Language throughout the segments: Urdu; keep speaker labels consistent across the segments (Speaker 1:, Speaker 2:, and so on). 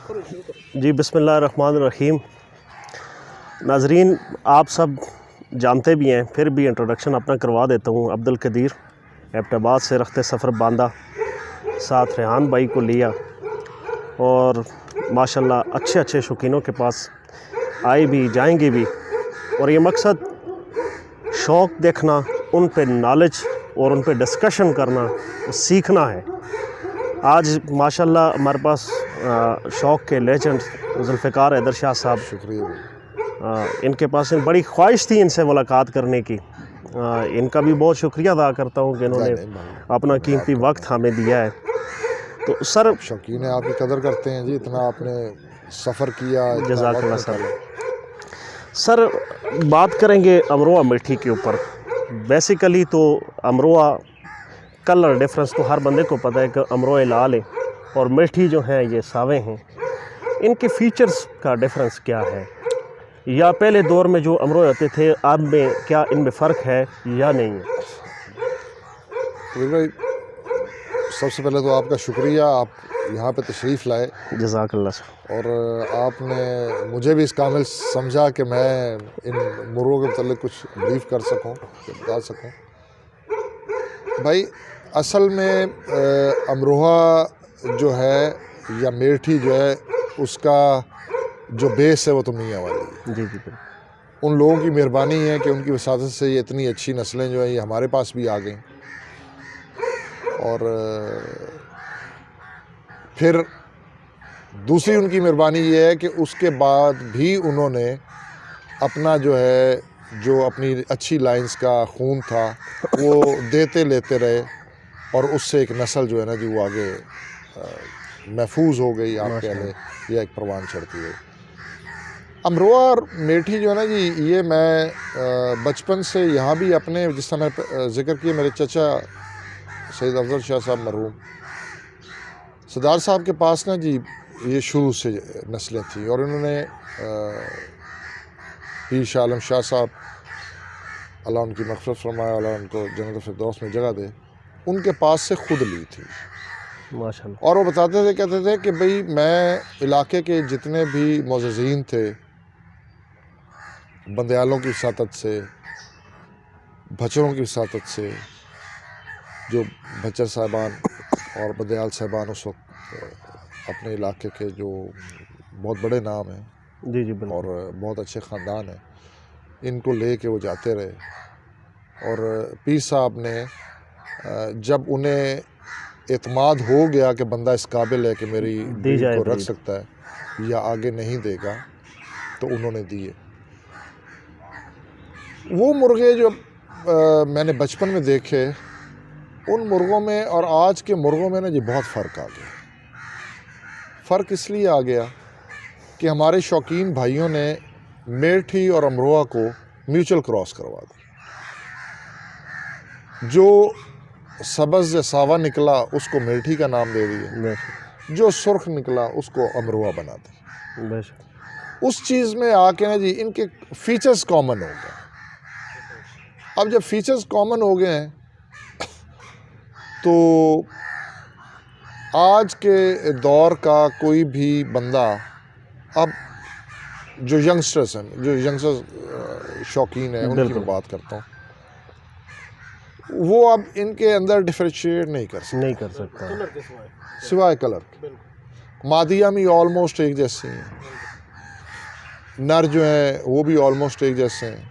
Speaker 1: جی بسم اللہ الرحمن الرحیم. ناظرین آپ سب جانتے بھی ہیں پھر بھی انٹروڈکشن اپنا کروا دیتا ہوں. عبدالقدیر ایبٹ آباد سے رخت سفر باندھا، ساتھ ریحان بھائی کو لیا اور ماشاءاللہ اچھے شوقینوں کے پاس آئے بھی جائیں گے بھی. اور یہ مقصد شوق دیکھنا، ان پہ نالج اور ان پہ ڈسکشن کرنا، سیکھنا ہے. آج ماشاءاللہ ہمارے پاس شوق کے لیجنڈ ذوالفقار حیدر شاہ صاحب،
Speaker 2: شکریہ.
Speaker 1: ان کے پاس بڑی خواہش تھی ان سے ملاقات کرنے کی. ان کا بھی بہت شکریہ ادا کرتا ہوں کہ انہوں نے اپنا قیمتی وقت ہمیں دیا ہے. تو سر
Speaker 2: شوقین آپ کی قدر کرتے ہیں جی، اتنا آپ نے سفر کیا.
Speaker 1: جزاک اللہ سر. سر بات کریں گے امروہہ میٹھی کے اوپر. بیسیکلی تو امروہہ کلر ڈیفرنس تو ہر بندے کو پتہ ہے کہ امروہہ لال ہے اور میٹھی جو ہیں یہ ساوے ہیں. ان کے فیچرز کا ڈیفرنس کیا ہے، یا پہلے دور میں جو امروہہ ہوتے تھے اب میں کیا ان میں فرق ہے یا نہیں ہے؟
Speaker 2: بھائی سب سے پہلے تو آپ کا شکریہ، آپ یہاں پہ تشریف لائے.
Speaker 1: جزاک اللہ سر.
Speaker 2: اور آپ نے مجھے بھی اس قابل سمجھا کہ میں ان مرغوں کے متعلق کچھ بریف کر سکوں، بتا سکوں. بھائی اصل میں امروہہ جو ہے یا میٹھی جو ہے، اس کا جو بیس ہے وہ تو میاں والی ہے.
Speaker 1: جی بالکل.
Speaker 2: ان لوگوں کی مہربانی ہے کہ ان کی وساطت سے یہ اتنی اچھی نسلیں جو ہیں یہ ہمارے پاس بھی آ گئیں. اور پھر دوسری ان کی مہربانی یہ ہے کہ اس کے بعد بھی انہوں نے اپنا جو اپنی اچھی لائنز کا خون تھا وہ دیتے لیتے رہے، اور اس سے ایک نسل جو ہے نا جی وہ آگے محفوظ ہو گئی. آپ کہہ لیں یہ ایک پروان چڑھتی ہے. امروہہ اور میٹھی جو ہے نا جی، یہ میں بچپن سے یہاں بھی اپنے، جس طرح میں ذکر کیا، میرے چچا سید افضل شاہ صاحب مرحوم سردار صاحب کے پاس نا جی یہ شروع سے نسلیں تھیں. اور انہوں نے پیر شاہ عالم شاہ صاحب، اللہ ان کی مغفرت فرمائے، اللہ ان کو جنت الفردوس میں جگہ دے، ان کے پاس سے خود لی تھی.
Speaker 1: ماشاءاللہ.
Speaker 2: اور وہ بتاتے تھے، کہتے تھے کہ بھئی میں علاقے کے جتنے بھی معززین تھے، بندیالوں کی وساطت سے، بھچروں کی وساطت سے، جو بھچر صاحبان اور بندیال صاحبان اس وقت اپنے علاقے کے جو بہت بڑے نام ہیں
Speaker 1: جی بالکل.
Speaker 2: اور بہت اچھے خاندان ہیں، ان کو لے کے وہ جاتے رہے. اور پیر صاحب نے جب انہیں اعتماد ہو گیا کہ بندہ اس قابل ہے کہ میری بیوی کو رکھ سکتا ہے یا آگے نہیں دے گا، تو انہوں نے دیے. وہ مرغے جو میں نے بچپن میں دیکھے، ان مرغوں میں اور آج کے مرغوں میں نا جی بہت فرق آ گیا. فرق اس لیے آ گیا کہ ہمارے شوقین بھائیوں نے میٹھی اور امروہہ کو میوچل کراس کروا دی. جو سبز یا ساوا نکلا اس کو میٹھی کا نام دے دیا، جو سرخ نکلا اس کو امروہہ بنا دی. اس چیز میں آ کے نا جی ان کے فیچرز کامن ہو گئے. اب جب فیچرز کامن ہو گئے ہیں تو آج کے دور کا کوئی بھی بندہ، اب جو ینگسٹرز شوقین ہیں ان کی میں بات کرتا ہوں، وہ اب ان کے اندر ڈیفرینشیٹ نہیں کر سکتا سوائے کلر کے. مادیاں بھی آلموسٹ ایک جیسی ہیں، نر جو ہیں وہ بھی آلموسٹ ایک جیسے ہیں.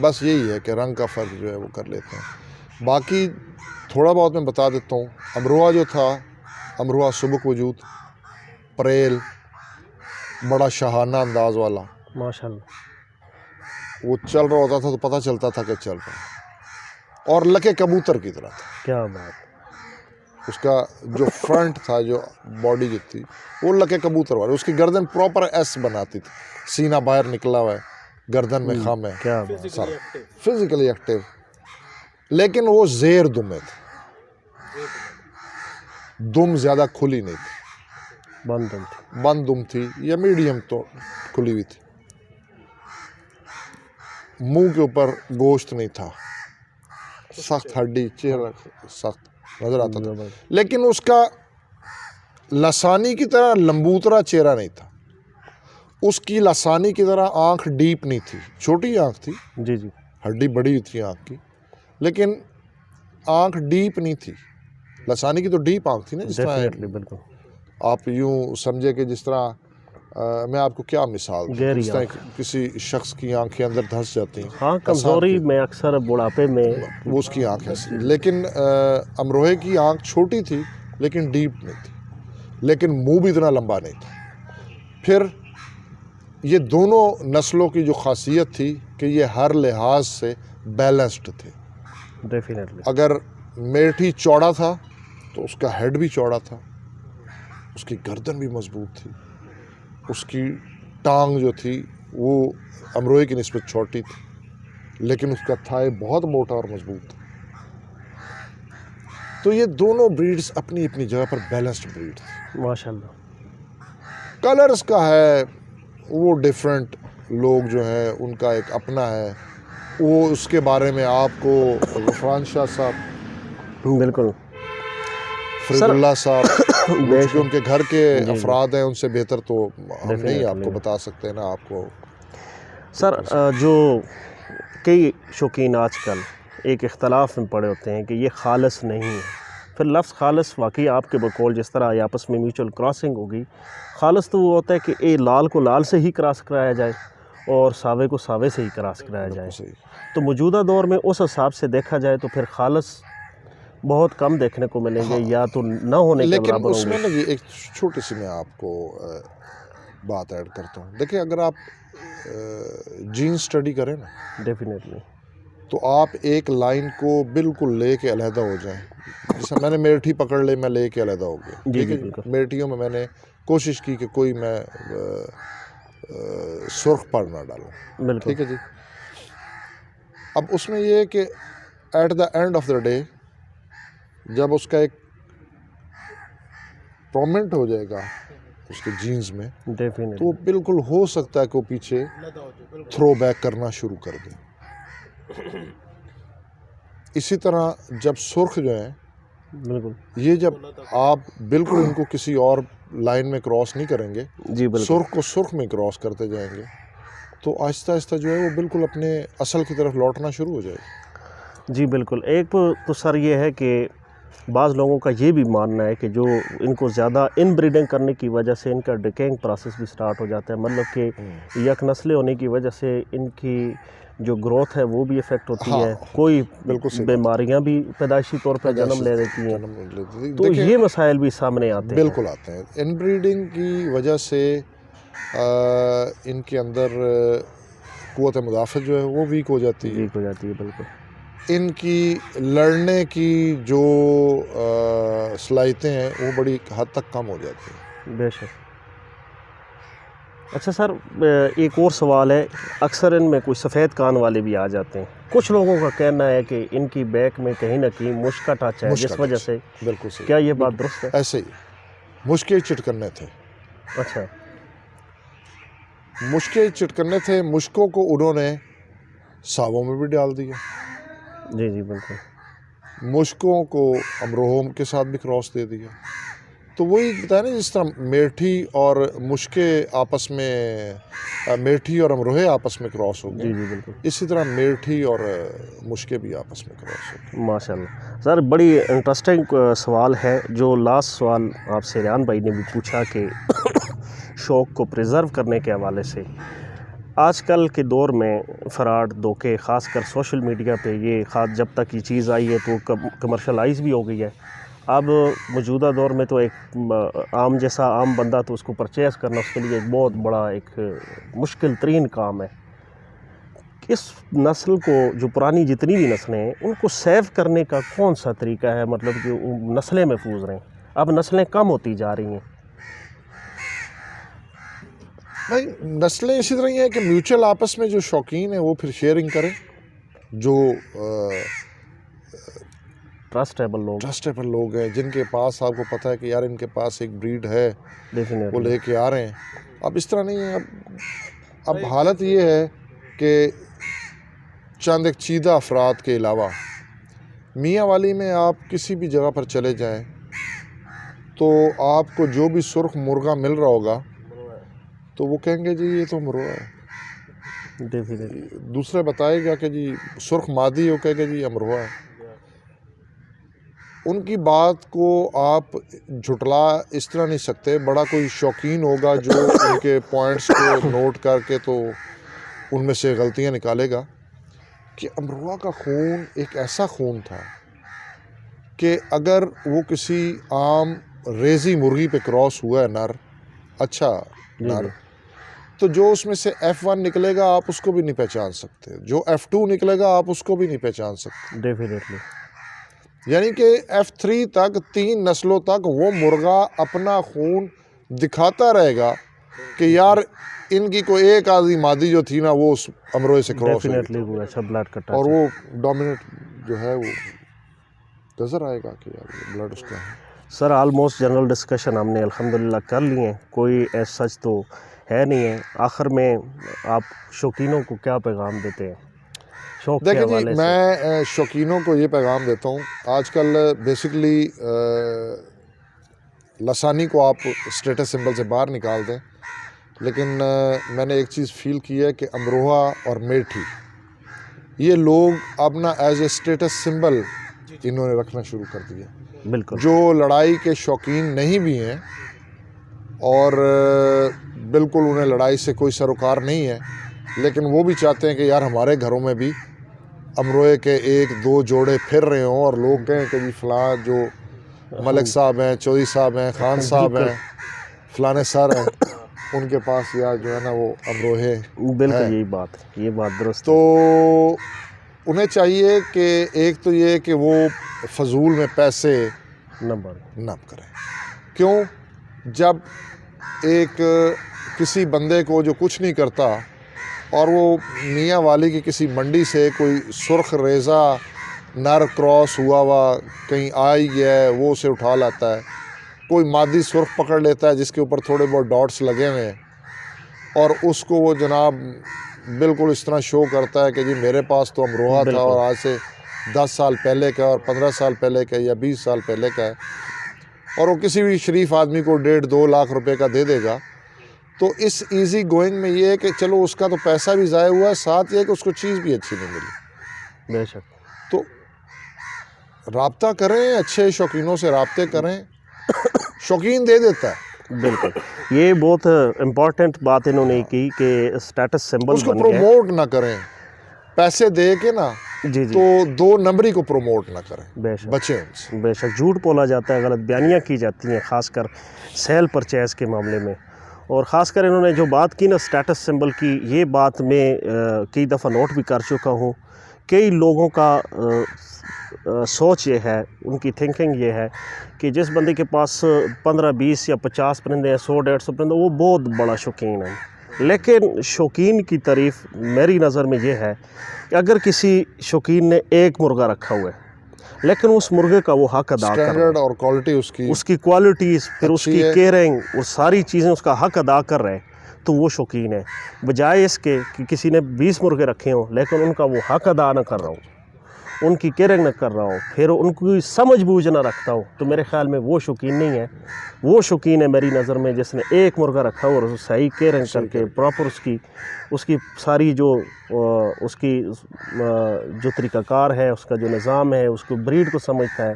Speaker 2: بس یہی ہے کہ رنگ کا فرق جو ہے وہ کر لیتے ہیں. باقی تھوڑا بہت میں بتا دیتا ہوں. امروہہ جو تھا، امروہہ سبک وجود، پریل، بڑا شاہانہ انداز والا،
Speaker 1: ماشاءاللہ.
Speaker 2: وہ چل رہا ہوتا تھا تو پتہ چلتا تھا کہ چل رہا ہے. اور لکے کبوتر کی طرح تھا.
Speaker 1: کیا بات.
Speaker 2: اس کا جو فرنٹ تھا، جو باڈی جو تھی وہ لکے کبوتر والی. اس کی گردن پراپر ایس بناتی تھی، سینہ باہر نکلا ہوا ہے، گردن میں خم ہے، فزیکلی ایکٹیو. لیکن وہ زیر دمے تھے، دم زیادہ کھلی نہیں تھی، بند دم تھی یا میڈیم تو کھلی ہوئی تھی. منہ کے اوپر گوشت نہیں تھا، سخت ہڈی، چہرہ سخت نظر آتا تھا. لیکن اس کا لسانی کی طرح لمبوترا چہرہ نہیں تھا، اس کی لسانی کی طرح آنکھ ڈیپ نہیں تھی، چھوٹی آنکھ تھی،
Speaker 1: جی جی
Speaker 2: ہڈی بڑی تھی آنکھ کی، لیکن آنکھ ڈیپ نہیں تھی۔ لسانی کی تو ڈیپ آنکھ تھی نا، جس طرح
Speaker 1: ڈیفینیٹلی بالکل
Speaker 2: آپ یوں سمجھے کہ جس طرح میں آپ کو کیا مثال دوں،
Speaker 1: گہری
Speaker 2: جس طرح کسی شخص کی آنکھیں اندر دھنس جاتی ہیں،
Speaker 1: ہاں، کمزوری میں اکثر بڑھاپے میں
Speaker 2: وہ اس کی آنکھ ایسی، لیکن امروہے کی آنکھ چھوٹی تھی لیکن ڈیپ نہیں تھی، لیکن منہ بھی اتنا لمبا نہیں تھا۔ پھر یہ دونوں نسلوں کی جو خاصیت تھی کہ یہ ہر لحاظ سے بیلنسڈ تھے۔
Speaker 1: ڈیفینیٹلی
Speaker 2: اگر میٹھی چوڑا تھا تو اس کا ہیڈ بھی چوڑا تھا، اس کی گردن بھی مضبوط تھی، اس کی ٹانگ جو تھی وہ امروہے کی نسبت چھوٹی تھی، لیکن اس کا تھائے بہت موٹا اور مضبوط تھا۔ تو یہ دونوں بریڈز اپنی اپنی جگہ پر بیلنسڈ بریڈ تھی۔
Speaker 1: ماشاء اللہ۔
Speaker 2: کلرز کا ہے وہ ڈیفرنٹ، لوگ جو ہیں ان کا ایک اپنا ہے، وہ اس کے بارے میں آپ کو غفران شاہ صاحب،
Speaker 1: بالکل
Speaker 2: فرید اللہ صاحب، وہ چونکہ ان کے گھر کے
Speaker 1: جی
Speaker 2: افراد ہیں، ان سے بہتر تو ہم نہیں آپ کو بتا سکتے نا آپ کو۔
Speaker 1: سر جو کئی شوقین آج کل ایک اختلاف میں پڑے ہوتے ہیں کہ یہ خالص نہیں ہے، پھر لفظ خالص واقعی آپ کے بقول جس طرح آپس میں میوچل کراسنگ ہوگی، خالص تو وہ ہوتا ہے کہ لال کو لال سے ہی کراس کرایا جائے اور ساوے کو ساوے سے ہی کراس کرایا جائے۔ تو موجودہ دور میں اس حساب سے دیکھا جائے تو پھر خالص بہت کم دیکھنے کو ملیں گے یا تو نہ ہونے کے برابر
Speaker 2: لیکن اس
Speaker 1: ہوں
Speaker 2: میں
Speaker 1: گے۔
Speaker 2: نا ایک چھوٹی سی میں آپ کو بات ایڈ کرتا ہوں۔ دیکھیں اگر آپ جین سٹڈی کریں نا
Speaker 1: ڈیفینیٹلی
Speaker 2: تو آپ ایک لائن کو بالکل لے کے علیحدہ ہو جائیں، جیسے میں نے میرٹھی پکڑ لے، میں لے کے علیحدہ ہو گیا،
Speaker 1: جی
Speaker 2: ٹھیک
Speaker 1: جی
Speaker 2: ہے،
Speaker 1: بالکل
Speaker 2: میرٹھیوں میں نے کوشش کی کہ کوئی میں سرخ پر نہ ڈالوں،
Speaker 1: بالکل
Speaker 2: ٹھیک ہے جی۔ اب اس میں یہ ہے کہ at the end of the day جب اس کا ایک پرومنٹ ہو جائے گا اس کے جینز میں، تو
Speaker 1: ڈیفینیٹلی
Speaker 2: وہ بالکل ہو سکتا ہے کہ وہ پیچھے تھرو بیک کرنا شروع کر دیں۔ اسی طرح جب سرخ جو ہیں،
Speaker 1: بالکل
Speaker 2: یہ جب آپ بالکل ان کو کسی اور لائن میں کراس نہیں کریں گے،
Speaker 1: جی بالکل
Speaker 2: سرخ کو سرخ میں کراس کرتے جائیں گے تو آہستہ آہستہ جو ہے وہ بالکل اپنے اصل کی طرف لوٹنا شروع ہو جائے گا۔
Speaker 1: جی بالکل۔ ایک تو سر یہ ہے کہ بعض لوگوں کا یہ بھی ماننا ہے کہ جو ان کو زیادہ ان بریڈنگ کرنے کی وجہ سے ان کا ڈیکینگ پروسیس بھی سٹارٹ ہو جاتا ہے، مطلب کہ یک نسلیں ہونے کی وجہ سے ان کی جو گروتھ ہے وہ بھی افیکٹ ہوتی ہے، کوئی
Speaker 2: بالکل صحیح
Speaker 1: بیماریاں بھی پیدائشی طور پہ جنم لے دیتی ہیں، تو یہ مسائل بھی سامنے آتے ہیں۔
Speaker 2: بالکل آتے ہیں۔ ان بریڈنگ کی وجہ سے ان کے اندر قوت مدافعت جو ہے وہ ویک ہو جاتی ہے،
Speaker 1: ویک ہو جاتی ہے، بالکل۔
Speaker 2: ان کی لڑنے کی جو صلاحیتیں ہیں وہ بڑی حد تک کم ہو جاتی ہیں۔
Speaker 1: بے شک۔ اچھا سر، ایک اور سوال ہے، اکثر ان میں کوئی سفید کان والے بھی آ جاتے ہیں، کچھ لوگوں کا کہنا ہے کہ ان کی بیک میں کہیں نہ کہیں مشک کا ٹچ ہے جس وجہ سے،
Speaker 2: بالکل صحیح،
Speaker 1: کیا یہ بات درست ہے؟
Speaker 2: ایسے ہی مشکے چٹکنے تھے،
Speaker 1: اچھا
Speaker 2: مشکے چٹکنے تھے، مشکوں کو انہوں نے ساووں میں بھی ڈال دیا،
Speaker 1: جی جی بالکل،
Speaker 2: مشکوں کو امروہوں کے ساتھ بھی کراس دے دیا۔ تو وہی بتایا نا، جس طرح میٹھی اور مشکے آپس میں، میٹھی اور امروہے آپس میں کراس ہو
Speaker 1: جی
Speaker 2: گئے،
Speaker 1: جی بالکل،
Speaker 2: اسی طرح میٹھی اور مشکے بھی آپس میں کراس ہو گئے۔
Speaker 1: ماشاء اللہ۔ سر بڑی انٹرسٹنگ سوال ہے جو لاسٹ سوال آپ سے ریان بھائی نے بھی پوچھا کہ شوق کو پریزرو کرنے کے حوالے سے، آج کل کے دور میں فراڈ، دھوکے، خاص کر سوشل میڈیا پہ یہ جب تک یہ چیز آئی ہے تو کمرشلائز بھی ہو گئی ہے، اب موجودہ دور میں تو ایک عام جیسا عام بندہ تو اس کو پرچیز کرنا اس کے لیے ایک بہت بڑا ایک مشکل ترین کام ہے۔ اس نسل کو، جو پرانی جتنی بھی نسلیں ہیں، ان کو سیو کرنے کا کون سا طریقہ ہے، مطلب کہ نسلیں محفوظ رہیں؟ اب نسلیں کم ہوتی جا رہی ہیں۔
Speaker 2: بھائی نسلیں اسی طرح یہ ہے کہ میوچل آپس میں جو شوقین ہیں وہ پھر شیئرنگ کریں، جو ٹرسٹیبل لوگ ہیں، جن کے پاس آپ کو پتہ ہے کہ یار ان کے پاس ایک بریڈ ہے، وہ لے کے آ رہے ہیں۔ اب اس طرح نہیں ہے، اب حالت یہ ہے کہ چند ایک چیدہ افراد کے علاوہ میاں والی میں آپ کسی بھی جگہ پر چلے جائیں، تو آپ کو جو بھی سرخ مرغا مل رہا ہوگا تو وہ کہیں گے جی یہ تو امروہہ ہے. دوسرے بتائے گا کہ جی سرخ مادی ہو، کہے گا جی امروہہ ہے. ان کی بات کو آپ جھٹلا اس طرح نہیں سکتے. بڑا کوئی شوقین ہوگا جو ان کے پوائنٹس کو نوٹ کر کے تو ان میں سے غلطیاں نکالے گا کہ امروہہ کا خون ایک ایسا خون تھا کہ اگر وہ کسی عام ریزی مرغی پہ کراس ہوا ہے نر، اچھا نر، تو جو اس میں سے F1 نکلے گا آپ اس کو بھی نہیں پہچان سکتے، جو F2 نکلے گا آپ اس کو بھی نہیں پہچان سکتے.
Speaker 1: ڈیفینیٹلی.
Speaker 2: یعنی کہ F3 تک 3 نسلوں تک وہ مرغا اپنا خون دکھاتا رہے گا کہ یار ان کی کوئی ایک آدھی مادی جو تھی نا وہ اس امروہے سے کراس ہوئی اور وہ ڈومینیٹ جو ہے وہ نظر آئے گا کہ یار یہ بلڈ اس کا ہے.
Speaker 1: سر آلموسٹ جنرل ڈسکشن ہم نے الحمدللہ کر لی ہیں، کوئی ایز سچ تو ہے نہیں ہے. آخر میں آپ شوقینوں کو کیا پیغام دیتے ہیں شوق کے
Speaker 2: دیکھیں
Speaker 1: حوالے
Speaker 2: جی،
Speaker 1: سے؟
Speaker 2: میں شوقینوں کو یہ پیغام دیتا ہوں. آج کل بیسکلی لسانی کو آپ اسٹیٹس سمبل سے باہر نکال دیں، لیکن میں نے ایک چیز فیل کی ہے کہ امروہہ اور میٹھی یہ لوگ اپنا ایز اے اسٹیٹس سمبل انہوں نے رکھنا شروع کر دیا.
Speaker 1: بالکل.
Speaker 2: جو لڑائی کے شوقین نہیں بھی ہیں اور بالکل انہیں لڑائی سے کوئی سروکار نہیں ہے، لیکن وہ بھی چاہتے ہیں کہ یار ہمارے گھروں میں بھی امروہے کے 1-2 جوڑے پھر رہے ہوں اور لوگ کہیں کہ جی فلاں جو ملک صاحب ہیں، چودھری صاحب ہیں، خان صاحب ہیں، فلانے سر ہیں، ان کے پاس یا جو ہے نا وہ امروہے.
Speaker 1: بالکل یہ بات درست.
Speaker 2: تو انہیں چاہیے کہ ایک تو یہ کہ وہ فضول میں پیسے نہ کریں. کیوں؟ جب ایک کسی بندے کو جو کچھ نہیں کرتا اور وہ میاں والی کی کسی منڈی سے کوئی سرخ ریزہ نر کراس ہوا کہیں آئی گیا ہے وہ اسے اٹھا لاتا ہے، کوئی مادی سرخ پکڑ لیتا ہے جس کے اوپر تھوڑے بہت ڈاٹس لگے ہوئے ہیں اور اس کو وہ جناب بالکل اس طرح شو کرتا ہے کہ جی میرے پاس تو امروہہ تھا اور آج سے 10 سال پہلے کا اور 15 سال پہلے کا یا 20 سال پہلے کا ہے، اور وہ کسی بھی شریف آدمی کو 1.5-2 لاکھ روپے کا دے دے گا. تو اس ایزی گوئنگ میں یہ ہے کہ چلو اس کا تو پیسہ بھی ضائع ہوا ہے، ساتھ یہ کہ اس کو چیز بھی اچھی نہیں ملی.
Speaker 1: بے شک.
Speaker 2: تو رابطہ کریں، اچھے شوقینوں سے رابطے کریں، شوقین دے دیتا ہے.
Speaker 1: بالکل یہ بہت امپورٹنٹ بات انہوں نے کی کہ اسٹیٹس سمبل
Speaker 2: اس کو پروموٹ نہ کریں، پیسے دے کے نا تو 2 نمبری کو پروموٹ نہ کریں.
Speaker 1: بے شک
Speaker 2: بچیں ان سے.
Speaker 1: بے شک جھوٹ بولا جاتا ہے، غلط بیانیاں کی جاتی ہیں خاص کر سیل پرچیز کے معاملے میں. اور خاص کر انہوں نے جو بات کی نا اسٹیٹس سمبل کی، یہ بات میں کئی دفعہ نوٹ بھی کر چکا ہوں. کئی لوگوں کا سوچ یہ ہے، ان کی تھنکنگ یہ ہے کہ جس بندے کے پاس 15, 20 یا 50 پرندے ہیں، 100, 150 پرندے، وہ بہت بڑا شوقین ہے. لیکن شوقین کی تعریف میری نظر میں یہ ہے کہ اگر کسی شوقین نے ایک مرغہ رکھا ہوا ہے لیکن اس مرغے کا وہ حق ادا کر رہا ہے،
Speaker 2: اور کوالٹی اس
Speaker 1: کی کوالٹی، پھر اس کی کیئرنگ اور ساری چیزیں اس کا حق ادا کر رہے ہیں، تو وہ شوقین ہے. بجائے اس کے کہ کسی نے 20 مرغے رکھے ہوں لیکن ان کا وہ حق ادا نہ کر رہا ہوں، ان کی کیئرنگ نہ کر رہا ہوں، پھر ان کی سمجھ بوجھ نہ رکھتا ہوں، تو میرے خیال میں وہ شوقین نہیں ہے. وہ شوقین ہے میری نظر میں جس نے ایک مرغہ رکھا ہو اور صحیح کیئرنگ کر کے پراپر اس کی ساری جو اس کی جو طریقہ کار ہے، اس کا جو نظام ہے، اس کو بریڈ کو سمجھتا ہے،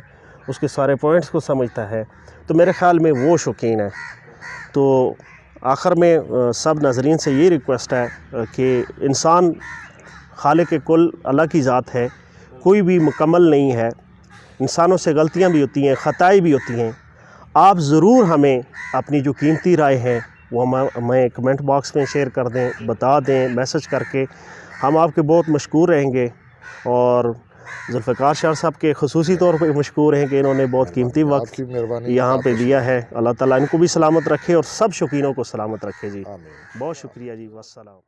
Speaker 1: اس کے سارے پوائنٹس کو سمجھتا ہے، تو میرے خیال میں وہ شوقین ہے. تو آخر میں سب ناظرین سے یہ ریکویسٹ ہے کہ انسان خالق کل اللہ کی ذات ہے، کوئی بھی مکمل نہیں ہے، انسانوں سے غلطیاں بھی ہوتی ہیں، خطائیں بھی ہوتی ہیں. آپ ضرور ہمیں اپنی جو قیمتی رائے ہیں وہ ہمیں کمنٹ باکس میں شیئر کر دیں، بتا دیں میسج کر کے. ہم آپ کے بہت مشکور رہیں گے، اور ذوالفقار شاہ صاحب کے خصوصی طور پہ مشکور ہیں کہ انہوں نے بہت قیمتی وقت یہاں پہ دیا ہے. اللہ تعالیٰ ان کو بھی سلامت رکھے اور سب شوقینوں کو سلامت رکھے. جی بہت شکریہ جی، والسلام.